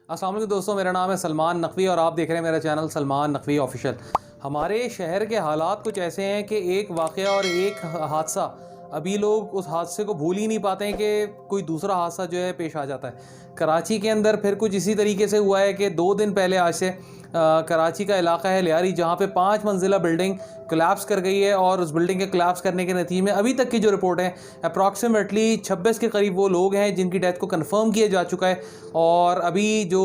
अस्सलाम वालेकुम दोस्तों, मेरा नाम है सलमान नकवी और आप देख रहे हैं मेरा चैनल सलमान नकवी ऑफिशियल। हमारे शहर के हालात कुछ ऐसे हैं कि एक वाक़या और एक हादसा, अभी लोग उस हादसे को भूल ही नहीं पाते हैं कि कोई दूसरा हादसा जो है पेश आ जाता है। कराची के अंदर फिर कुछ इसी तरीके से हुआ है कि 2 दिन पहले आज से कराची का इलाका है लियारी, जहाँ पे 5 मंजिला बिल्डिंग कोलैप्स कर गई है और उस बिल्डिंग के कोलैप्स करने के नतीजे में अभी तक की जो रिपोर्ट है अप्रॉक्सीमेटली 26 के करीब वो लोग हैं जिनकी डेथ को कंफर्म किया जा चुका है। और अभी जो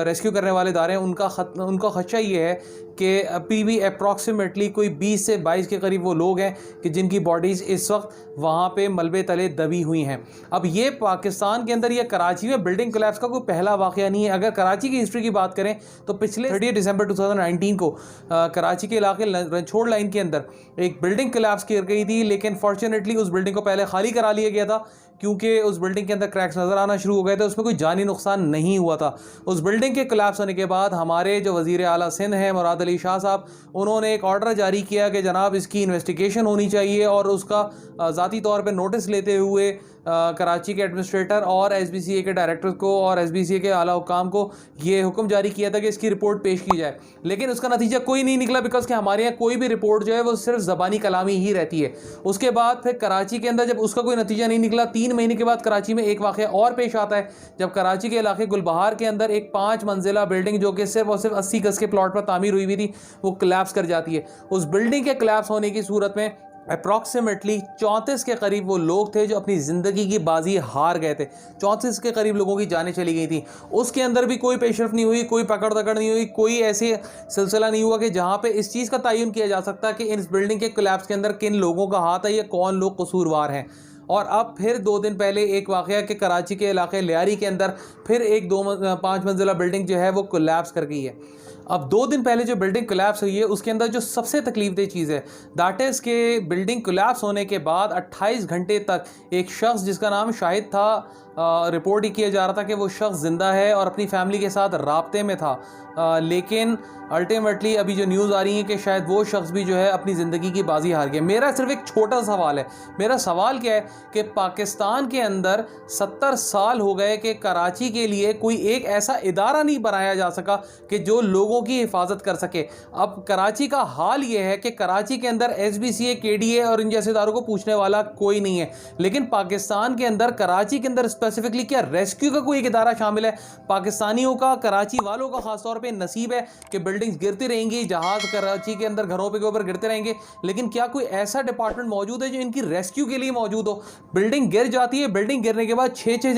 रेस्क्यू करने वाले इदारे हैं उनका खदशा ये है कि अभी भी अप्रॉक्सीमेटली कोई 20 से 22 के करीब वो लोग हैं कि जिनकी बॉडीज़ इस वक्त वहाँ पे मलबे तले दबी हुई हैं। अब ये पाकिस्तान के अंदर या कराची में बिल्डिंग कोलैप्स का कोई पहला वाक़या नहीं है। अगर कराची की हिस्ट्री की बात करें तो पिछले 30 दिसंबर 2019 को कराची के इलाके रणछोड़ लाइन के अंदर एक बिल्डिंग कोलैप्स कर गई थी, लेकिन फॉर्चुनेटली उस बिल्डिंग को पहले खाली करा लिया गया था क्योंकि उस बिल्डिंग के अंदर क्रैक्स नज़र आना शुरू हो गए थे। उसमें कोई जानी नुकसान नहीं हुआ था। उस बिल्डिंग के कोलैप्स होने के बाद हमारे जो वज़ीर आला सिंध हैं मुराद अली शाह साहब, उन्होंने एक ऑर्डर जारी किया कि जनाब इसकी इन्वेस्टिगेशन होनी चाहिए और उसका ज़ाती तौर पर नोटिस लेते हुए कराची के एडमिनिस्ट्रेटर और SBCA के डायरेक्टर को और SBCA के आला हुकाम को ये हुक्म जारी किया था कि इसकी रिपोर्ट पेश की जाए, लेकिन उसका नतीजा कोई नहीं निकला बिकॉज कि हमारे यहाँ कोई भी रिपोर्ट जो है वो सिर्फ ज़बानी कलामी ही रहती है। उसके बाद फिर कराची के अंदर जब उसका कोई नतीजा नहीं निकला, 3 महीने के बाद कराची में एक वाक़या और पेश आता है जब कराची के इलाके गुलबहार के अंदर एक 5 मंजिला बिल्डिंग जो कि सिर्फ और सिर्फ 80 गज के प्लॉट पर तामीर हुई हुई थी वो कोलैप्स कर जाती है। उस बिल्डिंग के कोलैप्स होने की सूरत में अप्रॉक्सीमेटली 34 के करीब वो लोग थे जो अपनी ज़िंदगी की बाजी हार गए थे। 34 के करीब लोगों की जानें चली गई थी। उसके अंदर भी कोई पेशरफ नहीं हुई, कोई पकड़ दकड़ नहीं हुई, कोई ऐसे सिलसिला नहीं हुआ कि जहाँ पे इस चीज़ का तयन किया जा सकता कि इस बिल्डिंग के कोलैप्स के अंदर किन लोगों का हाथ है या कौन लोग कसूरवार हैं। और अब फिर 2 दिन पहले एक वाक़या कि कराची के इलाके लियारी के अंदर फिर एक 5 मंजिला बिल्डिंग जो है वो कोलैप्स कर गई है। अब 2 दिन पहले जो बिल्डिंग कोलैप्स हुई है उसके अंदर जो सबसे तकलीफदेह चीज़ है दैट इज़ के बिल्डिंग कोलैप्स होने के बाद 28 घंटे तक एक शख्स जिसका नाम शाहिद था, रिपोर्ट ही किया जा रहा था कि वो शख्स ज़िंदा है और अपनी फैमिली के साथ राब्ते में था, लेकिन अल्टीमेटली अभी जो न्यूज़ आ रही है कि शायद वो शख्स भी जो है अपनी ज़िंदगी की बाजी हार गया। मेरा सिर्फ एक छोटा सवाल है, मेरा सवाल क्या है कि पाकिस्तान के अंदर 70 साल हो गए कि कराची के लिए कोई एक ऐसा इदारा नहीं बनाया जा सका कि जो लोगों की हिफाजत कर सके। अब कराची का हाल ये है कि कराची के अंदर SBCA, KDA और इन जैसे इदारों को पूछने वाला कोई नहीं है, लेकिन पाकिस्तान के अंदर कराची के अंदर स्पेसिफिकली क्या रेस्क्यू का कोई एक इदारा शामिल है? पाकिस्तानियों का, कराची वालों का खासतौर पर नसीब है कि बिल्डिंग्स गिरती रहेंगी, जहाज कराची के अंदर घरों के ऊपर गिरते रहेंगे, लेकिन क्या कोई ऐसा डिपार्टमेंट मौजूद है जो इनकी रेस्क्यू के लिए मौजूद हो? बिल्डिंग गिर जाती है, बिल्डिंग गिरने के बाद 6-6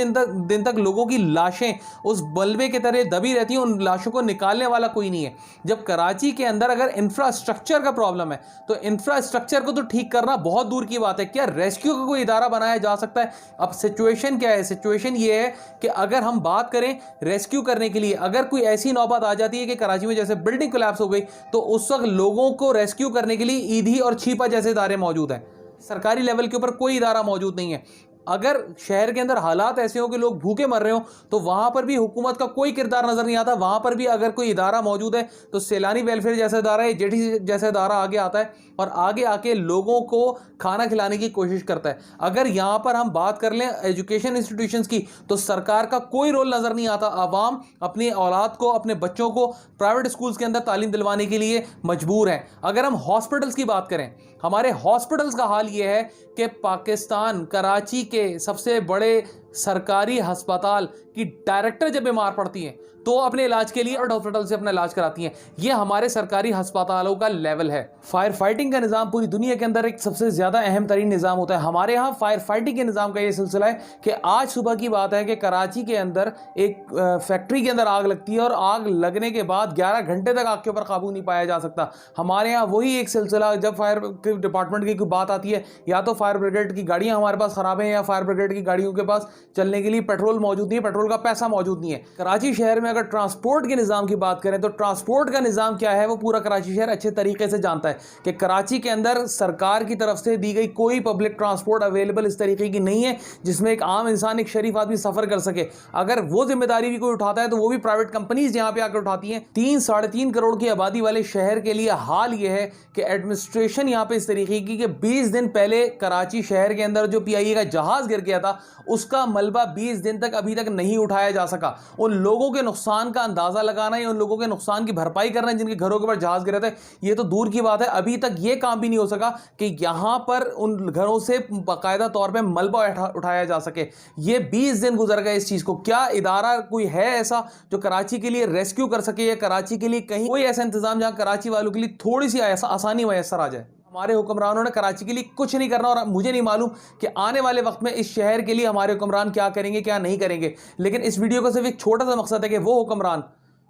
दिन तक लोगों की लाशें उस मलबे की तरह दबी रहती हैं, उन लाशों को निकालने वाला कोई नहीं है। जब कराची के अंदर अगर इंफ्रास्ट्रक्चर का प्रॉब्लम है तो इंफ्रास्ट्रक्चर को तो ठीक करना बहुत दूर की बात है, क्या रेस्क्यू का कोई इदारा बनाया जा सकता है? अब सिचुएशन क्या है? सिचुएशन ये है कि अगर हम बात करें रेस्क्यू करने के लिए, अगर कोई ऐसी नौबत आ जाती है कि कराची में जैसे बिल्डिंग कोलैप्स हो गई तो उस वक्त लोगों को रेस्क्यू करने के लिए ईदी और छिपा जैसे इदारे मौजूद हैं। सरकारी लेवल के ऊपर कोई इदारा मौजूद नहीं है। अगर शहर के अंदर हालात ऐसे हो कि लोग भूखे मर रहे हो तो वहां पर भी हुकूमत का कोई किरदार नजर नहीं आता। वहां पर भी अगर कोई इदारा मौजूद है तो सैलानी वेलफेयर जैसा इदारा है, जेटी जैसा इदारा आगे आता है और आगे आके लोगों को खाना खिलाने की कोशिश करता है। अगर यहाँ पर हम बात कर लें एजुकेशन इंस्टीट्यूशंस की तो सरकार का कोई रोल नजर नहीं आता। आवाम अपनी औलाद को, अपने बच्चों को प्राइवेट स्कूल्स के अंदर तालीम दिलवाने के लिए मजबूर हैं। अगर हम हॉस्पिटल्स की बात करें, हमारे हॉस्पिटल्स का हाल ये है कि पाकिस्तान कराची के सबसे बड़े सरकारी अस्पताल की डायरेक्टर जब बीमार पड़ती हैं तो अपने इलाज के लिए और हॉस्पिटल से अपना इलाज कराती हैं। ये हमारे सरकारी अस्पतालों का लेवल है। फायर फाइटिंग का निज़ाम पूरी दुनिया के अंदर एक सबसे ज़्यादा अहम तरीन निज़ाम होता है। हमारे यहाँ फायर फाइटिंग के निज़ाम का ये सिलसिला है कि आज सुबह की बात है कि कराची के अंदर एक फैक्ट्री के अंदर आग लगती है और आग लगने के बाद 11 घंटे तक आग के ऊपर काबू नहीं पाया जा सकता। हमारे यहाँ वही एक सिलसिला, जब फायर डिपार्टमेंट की कोई बात आती है या तो फायर ब्रिगेड की गाड़ियाँ हमारे पास ख़राब हैं या फायर ब्रिगेड की गाड़ियों के पास चलने के लिए पेट्रोल मौजूद नहीं है, पेट्रोल का पैसा मौजूद नहीं है। कराची शहर में अगर ट्रांसपोर्ट के निज़ाम की बात करें तो ट्रांसपोर्ट का निज़ाम क्या है वो पूरा कराची शहर अच्छे तरीके से जानता है कि कराची के अंदर सरकार की तरफ से दी गई कोई पब्लिक ट्रांसपोर्ट अवेलेबल इस तरीके की नहीं है जिसमें एक आम इंसान, एक शरीफ आदमी सफ़र कर सके। अगर वो जिम्मेदारी भी कोई उठाता है तो वो भी प्राइवेट कंपनीज यहाँ पे आकर उठाती हैं। 3-3.5 करोड़ की आबादी वाले शहर के लिए हाल ये है कि एडमिनिस्ट्रेशन यहाँ पे इस तरीके की कि 20 दिन पहले कराची शहर के अंदर जो PIA का जहाज़ गिर गया था उसका मलबा 20 दिन तक अभी तक नहीं उठाया जा सका। उन लोगों के नुकसान का अंदाजा लगाना या उन लोगों के नुकसान की भरपाई करना जिनके घरों के ऊपर जहाज गिरे थे, ये तो दूर की बात है, अभी तक ये काम भी नहीं हो सका कि यहां पर उन घरों से बाकायदा तौर पर मलबा उठाया जा सके। ये 20 दिन गुजर गए इस चीज को। क्या इदारा कोई है ऐसा जो कराची के लिए रेस्क्यू कर सके, या कराची के लिए कहीं कोई ऐसा इंतजाम जहां कराची वालों के लिए थोड़ी सी आसानी मैसर आ जाए? हमारे हुक्मरानों ने कराची के लिए कुछ नहीं करना, और मुझे नहीं मालूम कि आने वाले वक्त में इस शहर के लिए हमारे हुक्मरान क्या करेंगे क्या नहीं करेंगे। लेकिन इस वीडियो का सिर्फ एक छोटा सा मकसद है कि वो हुक्मरान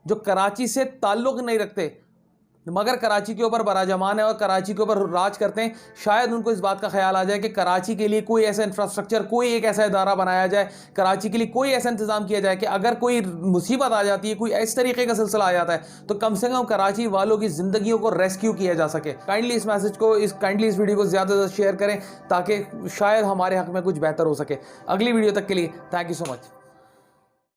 जो कराची से ताल्लुक नहीं रखते मगर कराची के ऊपर बराजमान है और कराची के ऊपर राज करते हैं, शायद उनको इस बात का ख्याल आ जाए कि कराची के लिए कोई ऐसा इंफ्रास्ट्रक्चर, कोई एक ऐसा इदारा बनाया जाए, कराची के लिए कोई ऐसा इंतजाम किया जाए कि अगर कोई मुसीबत आ जाती है, कोई इस तरीके का सिलसिला आ जाता है, तो कम से कम कराची वालों की जिंदगियों को रेस्क्यू किया जा सके। काइंडली इस मैसेज को, इस वीडियो को ज़्यादा से ज़्यादा शेयर करें ताकि शायद हमारे हक में कुछ बेहतर हो सके। अगली वीडियो तक के लिए थैंक यू सो मच।